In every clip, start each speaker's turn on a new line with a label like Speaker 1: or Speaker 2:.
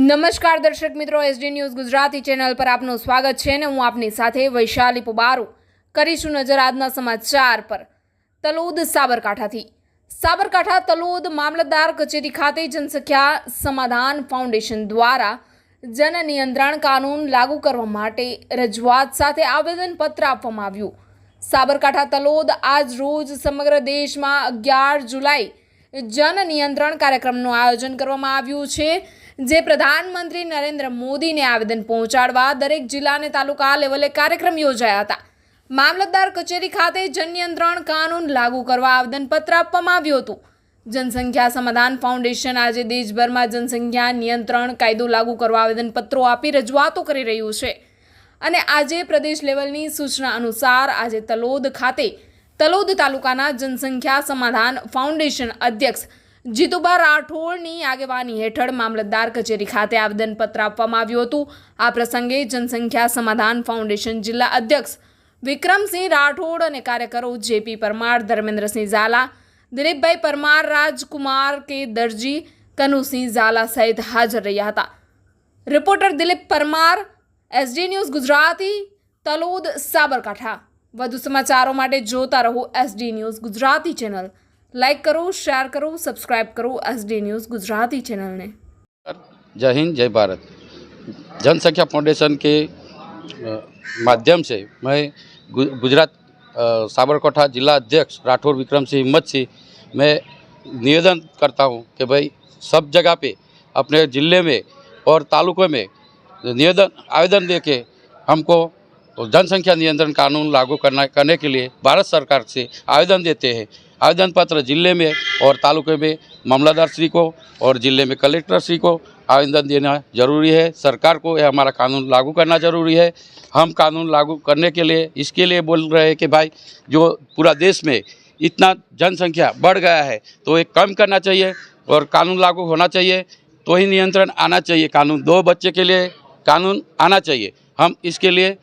Speaker 1: નમસ્કાર દર્શક મિત્રો, એસડી ન્યૂઝ ગુજરાતી ચેનલ પર આપનું સ્વાગત છે ને હું આપની સાથે વૈશાલી પુબારુ કરીશું નજર આજના સમાચાર પર। તલોદ સાબરકાંઠા તલોદ મામલતદાર કચેરી ખાતે જનસંખ્યા સમાધાન ફાઉન્ડેશન દ્વારા જન નિયંત્રણ કાનૂન લાગુ કરવા માટે રજૂઆત સાથે આવેદનપત્ર આપવામાં આવ્યું। સાબરકાંઠા તલોદ આજ રોજ સમગ્ર દેશમાં 11 જુલાઈ જન નિયંત્રણ કાર્યક્રમનું આયોજન કરવામાં આવ્યું છે, જે પ્રધાનમંત્રી નરેન્દ્ર મોદીને આવેદન પહોંચાડવા દરેક જિલ્લા અને તાલુકા લેવલે કાર્યક્રમ યોજાયા હતા। મામલતદાર કચેરી ખાતે જન નિયંત્રણ કાનૂન લાગુ કરવા આવેદનપત્ર આપવામાં આવ્યું હતું। જનસંખ્યા સમાધાન ફાઉન્ડેશન આજે દેશભરમાં જનસંખ્યા નિયંત્રણ કાયદો લાગુ કરવા આવેદનપત્રો આપી રજૂઆતો કરી રહ્યું છે અને આજે પ્રદેશ લેવલની સૂચના અનુસાર આજે તલોદ ખાતે તલોદ તાલુકાના જનસંખ્યા સમાધાન ફાઉન્ડેશન અધ્યક્ષ જીતુભા રાઠોડની આગેવાની હેઠળ મામલતદાર કચેરી ખાતે આવેદનપત્ર આપવામાં આવ્યું હતું। આ પ્રસંગે જનસંખ્યા સમાધાન ફાઉન્ડેશન જિલ્લા અધ્યક્ષ વિક્રમસિંહ રાઠોડ અને કાર્યકરો જેપી પરમાર, ધર્મેન્દ્રસિંહ ઝાલા, દિલીપભાઈ પરમાર, રાજકુમાર કે દરજી, કનુસિંહ ઝાલા સહિત હાજર રહ્યા હતા। Reporter Dilip Parmar, SD news Gujarati, Talod, Sabarkantha. વધુ સમાચારો માટે જોતા રહો SD news Gujarati channel. Like करो, शेयर करो, सब्सक्राइब करो एसडी न्यूज़ गुजराती चैनल ने।
Speaker 2: जय हिंद, जय भारत। जनसंख्या फाउंडेशन के माध्यम से मैं गुजरात साबरकांठा जिला अध्यक्ष राठौर विक्रम सिंह हिम्मत सिंह मैं निवेदन करता हूं कि भाई सब जगह पे अपने ज़िले में और तालुकों में आवेदन दे के हमको जनसंख्या नियंत्रण कानून लागू करने के लिए भारत सरकार से आवेदन देते हैं। आवेदन पत्र जिले में और तालुके में मामलतदार श्री को और जिले में कलेक्टर श्री को आवेदन देना जरूरी है। सरकार को यह हमारा कानून लागू करना जरूरी है। हम कानून लागू करने के लिए इसके लिए बोल रहे हैं कि भाई जो पूरा देश में इतना जनसंख्या बढ़ गया है तो ये कम करना चाहिए और कानून लागू होना चाहिए, तो ही नियंत्रण आना चाहिए। कानून 2 बच्चे के लिए कानून आना चाहिए। हम इसके लिए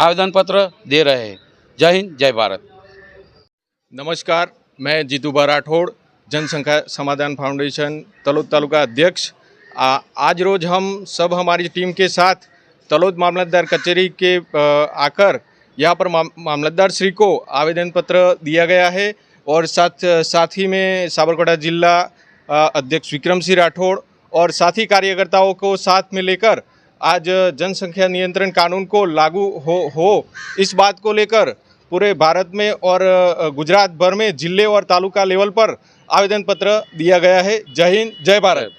Speaker 2: आवेदन पत्र दे रहे हैं। जय हिंद, जय भारत।
Speaker 3: नमस्कार, मैं जीतूभा राठौड़, जनसंख्या समाधान फाउंडेशन तलोद तालुका अध्यक्ष। आज रोज़ हम सब हमारी टीम के साथ तलोद मामलतदार कचेरी के आकर यहाँ पर मामलतदार श्री को आवेदन पत्र दिया गया है और साथ ही में साबरकांठा जिला अध्यक्ष विक्रम सिंह राठौड़ और साथी कार्यकर्ताओं को साथ में लेकर आज जनसंख्या नियंत्रण कानून को लागू हो इस बात को लेकर पूरे भारत में और गुजरात भर में जिले और तालुका लेवल पर आवेदन पत्र दिया गया है। जय हिंद, जय भारत।